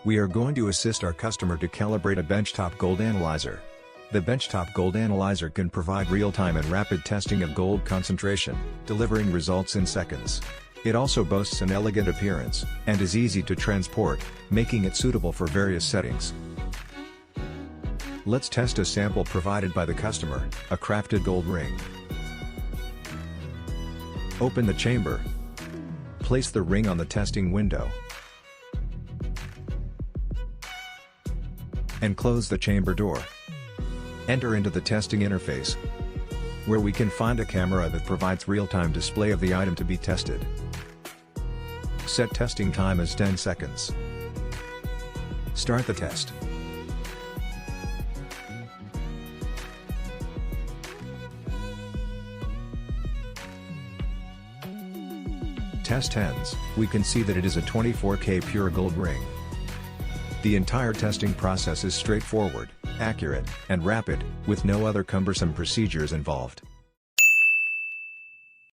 We are going to assist our customer to calibrate a benchtop gold analyzer. The benchtop gold analyzer can provide real-time and rapid testing of gold concentration, delivering results in seconds. It also boasts an elegant appearance, and is easy to transport, making it suitable for various settings. Let's test a sample provided by the customer, a crafted gold ring. Open the chamber. Place the ring on the testing window. And close the chamber door. Enter into the testing interface, where we can find a camera that provides real-time display of the item to be tested. Set testing time as 10 seconds. Start the test. Test ends. We can see that it is a 24K pure gold ring. The entire testing process is straightforward, accurate, and rapid, with no other cumbersome procedures involved.